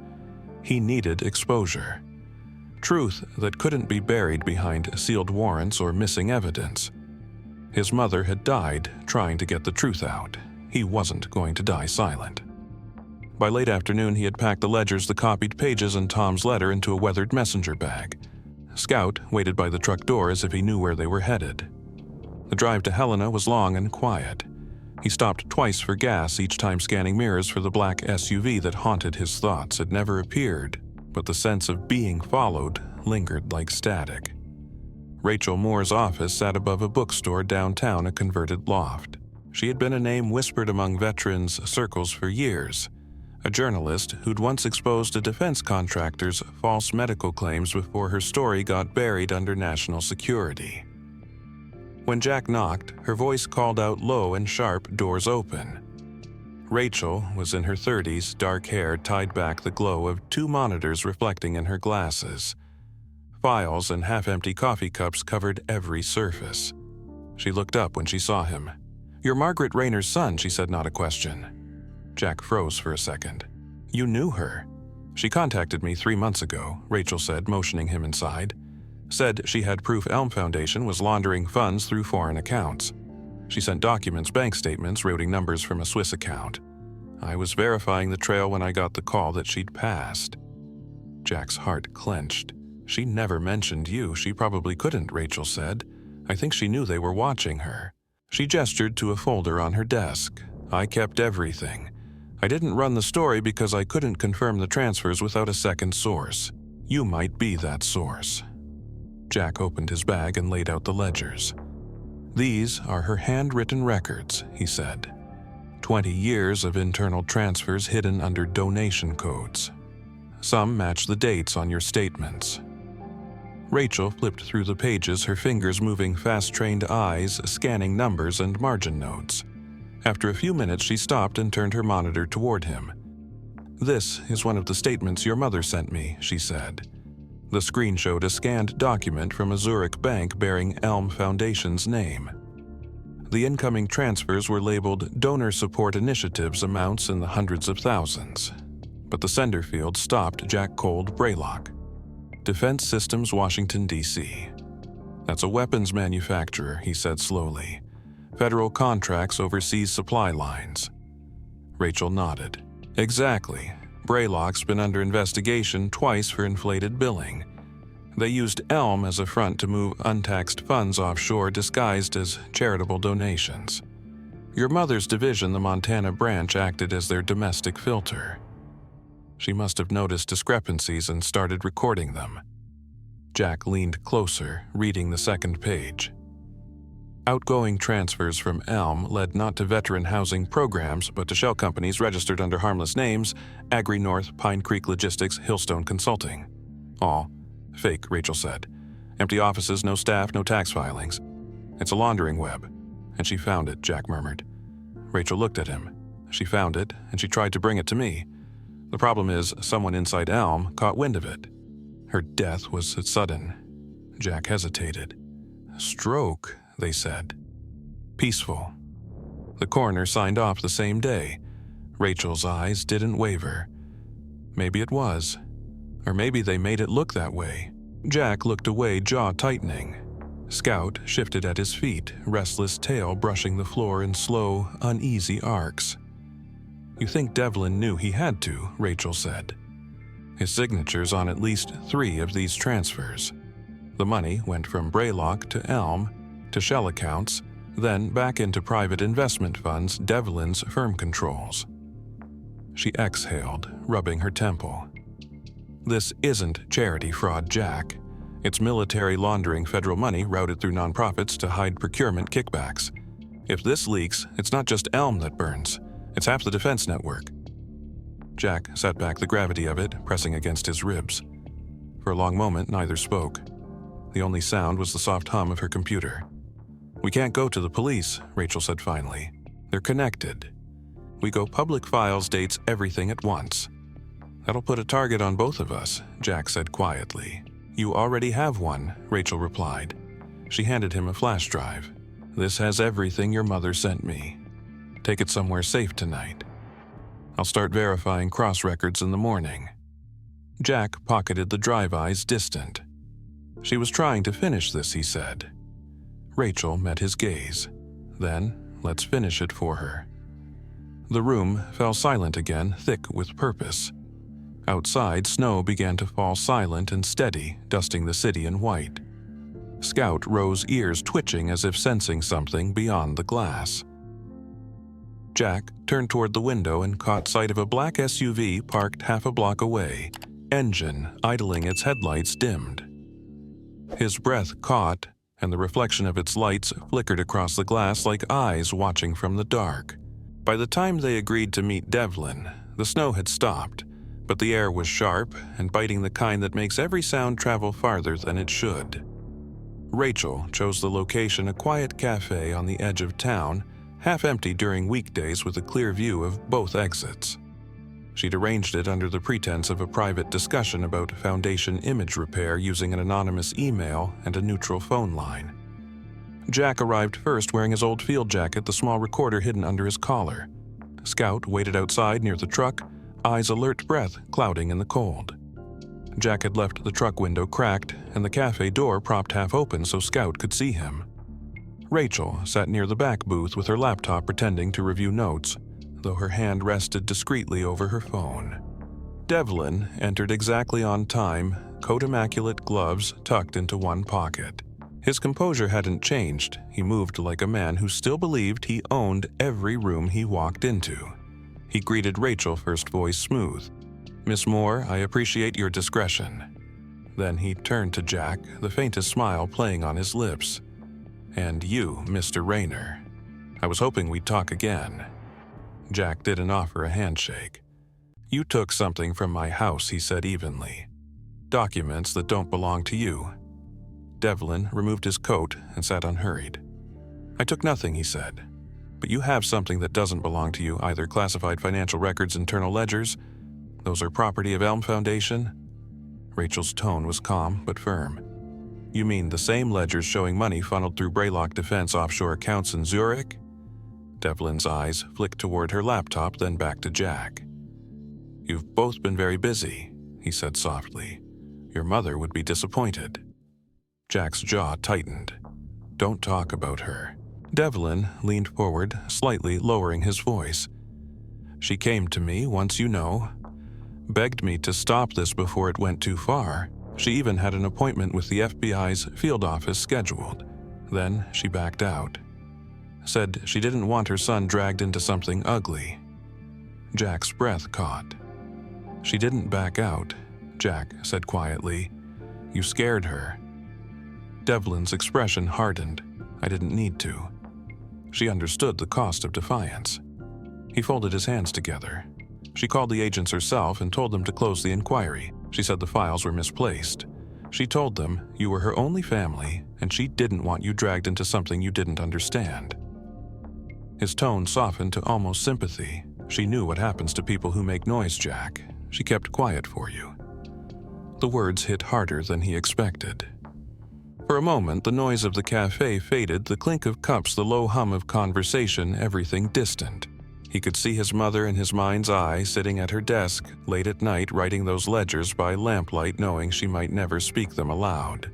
A: He needed exposure. Truth that couldn't be buried behind sealed warrants or missing evidence. His mother had died trying to get the truth out. He wasn't going to die silent. By late afternoon, he had packed the ledgers, the copied pages, and Tom's letter into a weathered messenger bag. Scout waited by the truck door as if he knew where they were headed. The drive to Helena was long and quiet. He stopped twice for gas, each time scanning mirrors for the black SUV that haunted his thoughts. It never appeared, but the sense of being followed lingered like static. Rachel Moore's office sat above a bookstore downtown, a converted loft. She had been a name whispered among veterans' circles for years. A journalist who'd once exposed a defense contractor's false medical claims before her story got buried under national security. When Jack knocked, her voice called out low and sharp, "Doors open." Rachel was in her 30s, dark hair tied back, the glow of two monitors reflecting in her glasses. Files and half-empty coffee cups covered every surface. She looked up when she saw him. "You're Margaret Rayner's son," she said, not a question. Jack froze for a second. "You knew her?" She contacted me 3 months ago, Rachel said, motioning him inside. Said she had proof Elm Foundation was laundering funds through foreign accounts. She sent documents, bank statements, routing numbers from a Swiss account. I was verifying the trail when I got the call that she'd passed. Jack's heart clenched. She never mentioned you. She probably couldn't, Rachel said. I think she knew they were watching her. She gestured to a folder on her desk. I kept everything. I didn't run the story because I couldn't confirm the transfers without a second source. You might be that source. Jack opened his bag and laid out the ledgers. These are her handwritten records, he said. 20 years of internal transfers hidden under donation codes. Some match the dates on your statements. Rachel flipped through the pages, her fingers moving fast-trained eyes, scanning numbers and margin notes. After a few minutes, she stopped and turned her monitor toward him. This is one of the statements your mother sent me, she said. The screen showed a scanned document from a Zurich bank bearing Elm Foundation's name. The incoming transfers were labeled Donor Support Initiatives amounts in the hundreds of thousands. But the sender field stopped Jack Cold Braylock. Defense Systems, Washington, D.C. That's a weapons manufacturer, he said slowly. Federal contracts overseas supply lines. Rachel nodded. Exactly. Braylock's been under investigation twice for inflated billing. They used Elm as a front to move untaxed funds offshore disguised as charitable donations. Your mother's division, the Montana branch, acted as their domestic filter. She must have noticed discrepancies and started recording them. Jack leaned closer, reading the second page. Outgoing transfers from Elm led not to veteran housing programs, but to shell companies registered under harmless names: Agri North, Pine Creek Logistics, Hillstone Consulting. All fake, Rachel said. Empty offices, no staff, no tax filings. It's a laundering web. And she found it, Jack murmured. Rachel looked at him. She found it, and she tried to bring it to me. The problem is, someone inside Elm caught wind of it. Her death was sudden. Jack hesitated. Stroke, they said. Peaceful. The coroner signed off the same day. Rachel's eyes didn't waver. Maybe it was. Or maybe they made it look that way. Jack looked away, jaw tightening. Scout shifted at his feet, restless tail brushing the floor in slow, uneasy arcs. You think Devlin knew he had to, Rachel said. His signature's on at least 3 of these transfers. The money went from Braylock to Elm, to shell accounts, then back into private investment funds Devlin's firm controls. She exhaled, rubbing her temple. This isn't charity fraud, Jack. It's military laundering federal money routed through nonprofits to hide procurement kickbacks. If this leaks, it's not just Elm that burns. It's half the defense network. Jack sat back, the gravity of it pressing against his ribs. For a long moment, neither spoke. The only sound was the soft hum of her computer. We can't go to the police, Rachel said finally. They're connected. We go public files, dates, everything at once. That'll put a target on both of us, Jack said quietly. You already have one, Rachel replied. She handed him a flash drive. This has everything your mother sent me. Take it somewhere safe tonight. I'll start verifying cross-records in the morning. Jack pocketed the drive, eyes distant. She was trying to finish this, he said. Rachel met his gaze. Then, let's finish it for her. The room fell silent again, thick with purpose. Outside, snow began to fall silent and steady, dusting the city in white. Scout rose, ears twitching as if sensing something beyond the glass. Jack turned toward the window and caught sight of a black SUV parked half a block away, engine idling, its headlights dimmed. His breath caught, and the reflection of its lights flickered across the glass like eyes watching from the dark. By the time they agreed to meet Devlin, the snow had stopped, but the air was sharp and biting, the kind that makes every sound travel farther than it should. Rachel chose the location, a quiet cafe on the edge of town, half empty during weekdays with a clear view of both exits. She'd arranged it under the pretense of a private discussion about Foundation image repair using an anonymous email and a neutral phone line. Jack arrived first, wearing his old field jacket, the small recorder hidden under his collar. Scout waited outside near the truck, eyes alert, breath clouding in the cold. Jack had left the truck window cracked and the cafe door propped half open so Scout could see him. Rachel sat near the back booth with her laptop pretending to review notes, though her hand rested discreetly over her phone. Devlin entered exactly on time, coat immaculate, gloves tucked into one pocket. His composure hadn't changed. He moved like a man who still believed he owned every room he walked into. He greeted Rachel, first voice smooth. "Miss Moore, I appreciate your discretion." Then he turned to Jack, the faintest smile playing on his lips. "And you, Mr. Rayner. I was hoping we'd talk again." Jack didn't offer a handshake. "You took something from my house," he said evenly. "Documents that don't belong to you." Devlin removed his coat and sat unhurried. "I took nothing," he said. "But you have something that doesn't belong to you, either classified financial records, internal ledgers. Those are property of Elm Foundation." Rachel's tone was calm but firm. "You mean the same ledgers showing money funneled through Braylock Defense offshore accounts in Zurich?" Devlin's eyes flicked toward her laptop, then back to Jack. "You've both been very busy," he said softly. "Your mother would be disappointed." Jack's jaw tightened. "Don't talk about her." Devlin leaned forward, slightly lowering his voice. "She came to me once, you know. Begged me to stop this before it went too far. She even had an appointment with the FBI's field office scheduled. Then she backed out. Said she didn't want her son dragged into something ugly." Jack's breath caught. "She didn't back out," Jack said quietly. "You scared her." Devlin's expression hardened. "I didn't need to." She understood the cost of defiance. He folded his hands together. "She called the agents herself and told them to close the inquiry. She said the files were misplaced. She told them you were her only family and she didn't want you dragged into something you didn't understand." His tone softened to almost sympathy. "She knew what happens to people who make noise, Jack. She kept quiet for you." The words hit harder than he expected. For a moment, the noise of the cafe faded, the clink of cups, the low hum of conversation, everything distant. He could see his mother in his mind's eye, sitting at her desk, late at night writing those ledgers by lamplight, knowing she might never speak them aloud.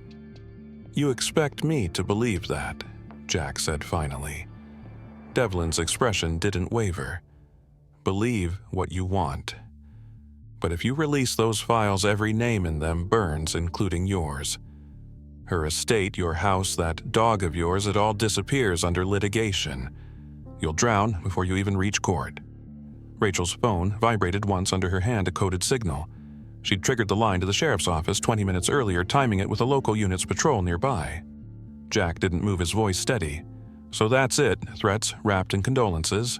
A: "You expect me to believe that," Jack said finally. Devlin's expression didn't waver. "Believe what you want. But if you release those files, every name in them burns, including yours. Her estate, your house, that dog of yours, it all disappears under litigation. You'll drown before you even reach court." Rachel's phone vibrated once under her hand, a coded signal. She'd triggered the line to the sheriff's office 20 minutes earlier, timing it with a local unit's patrol nearby. Jack didn't move his voice steady. "So that's it, threats wrapped in condolences?"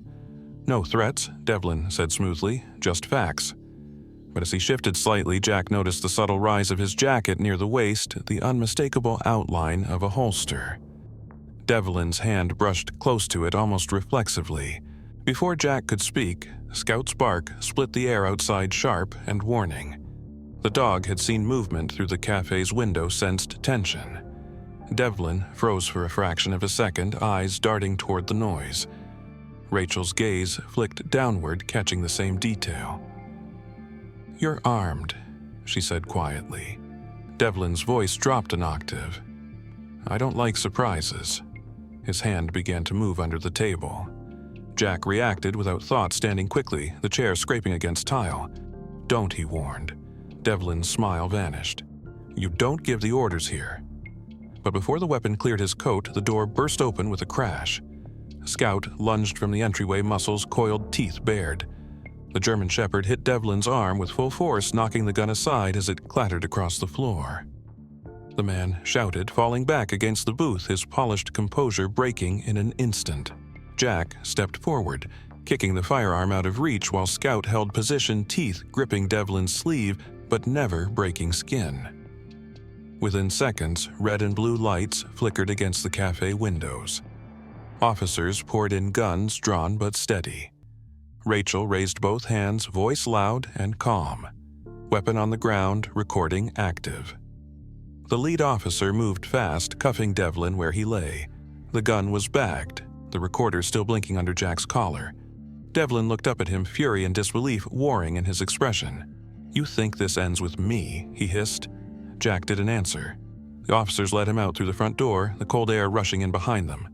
A: "No threats," Devlin said smoothly, "just facts." But as he shifted slightly, Jack noticed the subtle rise of his jacket near the waist, the unmistakable outline of a holster. Devlin's hand brushed close to it almost reflexively. Before Jack could speak, Scout's bark split the air outside, sharp and warning. The dog had seen movement through the cafe's window, sensed tension. Devlin froze for a fraction of a second, eyes darting toward the noise. Rachel's gaze flicked downward, catching the same detail. "You're armed," she said quietly. Devlin's voice dropped an octave. "I don't like surprises." His hand began to move under the table. Jack reacted without thought, standing quickly, the chair scraping against tile. "Don't," he warned. Devlin's smile vanished. "You don't give the orders here." But before the weapon cleared his coat, the door burst open with a crash. Scout lunged from the entryway, muscles coiled, teeth bared. The German Shepherd hit Devlin's arm with full force, knocking the gun aside as it clattered across the floor. The man shouted, falling back against the booth, his polished composure breaking in an instant. Jack stepped forward, kicking the firearm out of reach while Scout held position, teeth gripping Devlin's sleeve but never breaking skin. Within seconds, red and blue lights flickered against the cafe windows. Officers poured in, guns drawn but steady. Rachel raised both hands, voice loud and calm. Weapon on the ground, recording active. The lead officer moved fast, cuffing Devlin where he lay. The gun was bagged, the recorder still blinking under Jack's collar. Devlin looked up at him, fury and disbelief warring in his expression. "You think this ends with me?" he hissed. Jack didn't answer. The officers led him out through the front door, the cold air rushing in behind them.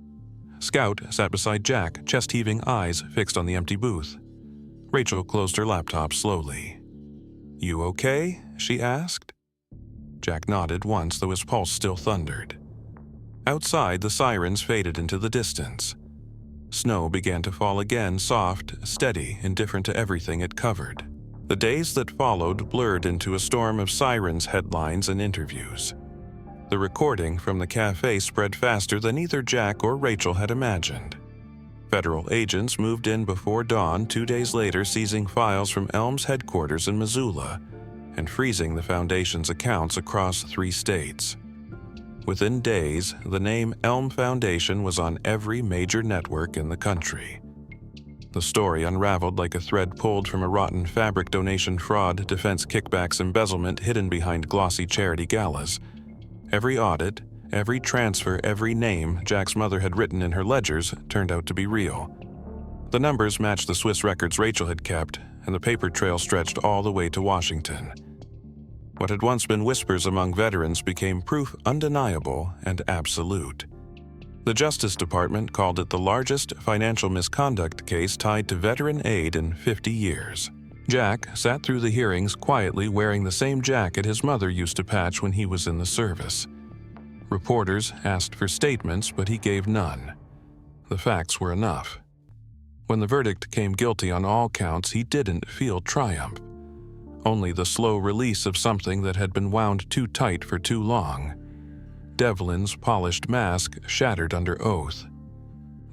A: Scout sat beside Jack, chest-heaving eyes fixed on the empty booth. Rachel closed her laptop slowly. "You okay?" she asked. Jack nodded once, though his pulse still thundered. Outside, the sirens faded into the distance. Snow began to fall again, soft, steady, indifferent to everything it covered. The days that followed blurred into a storm of sirens, headlines, and interviews. The recording from the cafe spread faster than either Jack or Rachel had imagined. Federal agents moved in before dawn 2 days later, seizing files from Elm's headquarters in Missoula and freezing the Foundation's accounts across 3 states. Within days, the name Elm Foundation was on every major network in the country. The story unraveled like a thread pulled from a rotten fabric: donation fraud, defense kickbacks, embezzlement hidden behind glossy charity galas. Every audit, every transfer, every name Jack's mother had written in her ledgers turned out to be real. The numbers matched the Swiss records Rachel had kept, and the paper trail stretched all the way to Washington. What had once been whispers among veterans became proof undeniable and absolute. The Justice Department called it the largest financial misconduct case tied to veteran aid in 50 years. Jack sat through the hearings quietly, wearing the same jacket his mother used to patch when he was in the service. Reporters asked for statements, but he gave none. The facts were enough. When the verdict came guilty on all counts, he didn't feel triumph. Only the slow release of something that had been wound too tight for too long. Devlin's polished mask shattered under oath.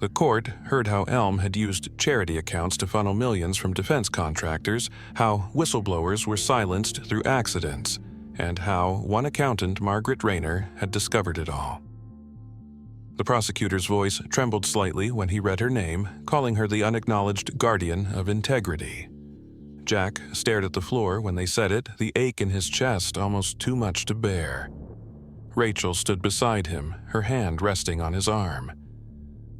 A: The court heard how Elm had used charity accounts to funnel millions from defense contractors, how whistleblowers were silenced through accidents, and how one accountant, Margaret Rayner, had discovered it all. The prosecutor's voice trembled slightly when he read her name, calling her the unacknowledged guardian of integrity. Jack stared at the floor when they said it, the ache in his chest almost too much to bear. Rachel stood beside him, her hand resting on his arm.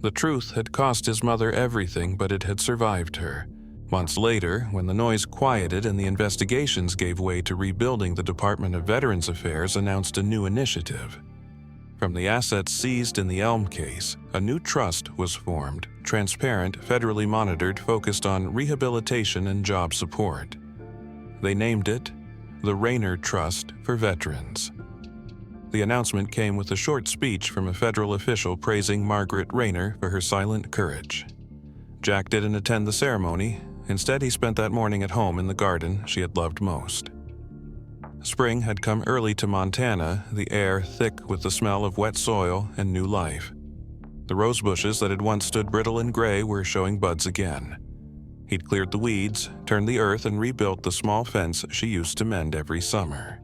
A: The truth had cost his mother everything, but it had survived her. Months later, when the noise quieted and the investigations gave way to rebuilding, the Department of Veterans Affairs announced a new initiative. From the assets seized in the Elm case, a new trust was formed, transparent, federally monitored, focused on rehabilitation and job support. They named it the Rayner Trust for Veterans. The announcement came with a short speech from a federal official praising Margaret Rayner for her silent courage. Jack didn't attend the ceremony. Instead, he spent that morning at home in the garden she had loved most. Spring had come early to Montana, the air thick with the smell of wet soil and new life. The rose bushes that had once stood brittle and gray were showing buds again. He'd cleared the weeds, turned the earth, and rebuilt the small fence she used to mend every summer.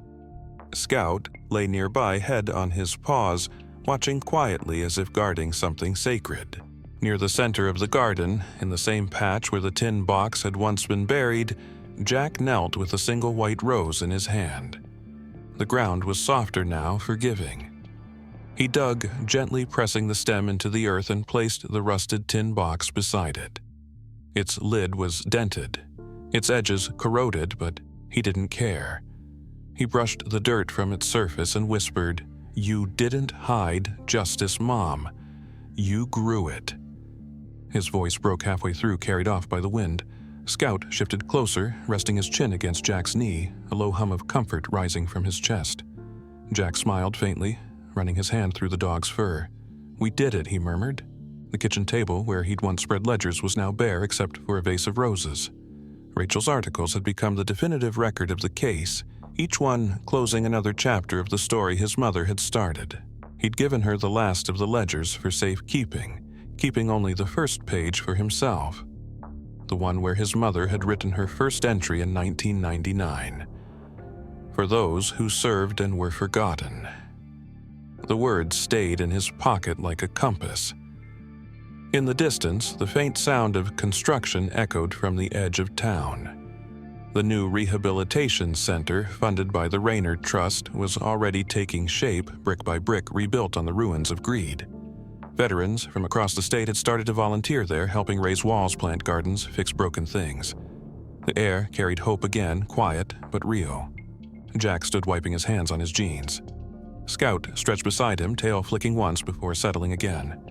A: Scout lay nearby, head on his paws, watching quietly as if guarding something sacred. Near the center of the garden, in the same patch where the tin box had once been buried, Jack knelt with a single white rose in his hand. The ground was softer now, forgiving. He dug, gently pressing the stem into the earth, and placed the rusted tin box beside it. Its lid was dented, its edges corroded, but he didn't care. He brushed the dirt from its surface and whispered, "You didn't hide justice, Mom. You grew it." His voice broke halfway through, carried off by the wind. Scout shifted closer, resting his chin against Jack's knee, a low hum of comfort rising from his chest. Jack smiled faintly, running his hand through the dog's fur. "We did it," he murmured. The kitchen table, where he'd once spread ledgers, was now bare except for a vase of roses. Rachel's articles had become the definitive record of the case, each one closing another chapter of the story his mother had started. He'd given her the last of the ledgers for safekeeping, keeping only the first page for himself, the one where his mother had written her first entry in 1999. For those who served and were forgotten. The words stayed in his pocket like a compass. In the distance, the faint sound of construction echoed from the edge of town. The new rehabilitation center, funded by the Rayner Trust, was already taking shape, brick by brick, rebuilt on the ruins of greed. Veterans from across the state had started to volunteer there, helping raise walls, plant gardens, fix broken things. The air carried hope again, quiet but real. Jack stood wiping his hands on his jeans. Scout stretched beside him, tail flicking once before settling again.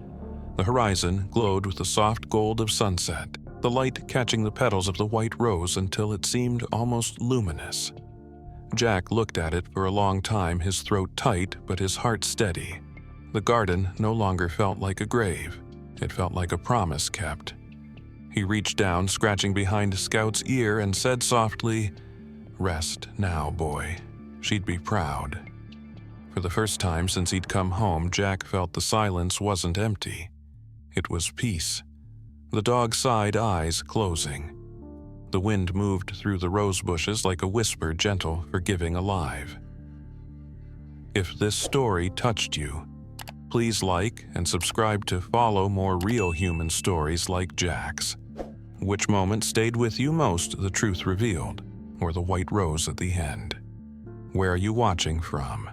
A: The horizon glowed with the soft gold of sunset, the light catching the petals of the white rose until it seemed almost luminous. Jack looked at it for a long time, his throat tight but his heart steady. The garden no longer felt like a grave. It felt like a promise kept. He reached down, scratching behind Scout's ear, and said softly, "Rest now, boy." She'd be proud. For the first time since he'd come home, Jack felt the silence wasn't empty. It was peace. The dog-side eyes closing. The wind moved through the rose bushes like a whisper, gentle, forgiving, alive. If this story touched you, please like and subscribe to follow more real human stories like Jack's. Which moment stayed with you most, the truth revealed, or the white rose at the end? Where are you watching from?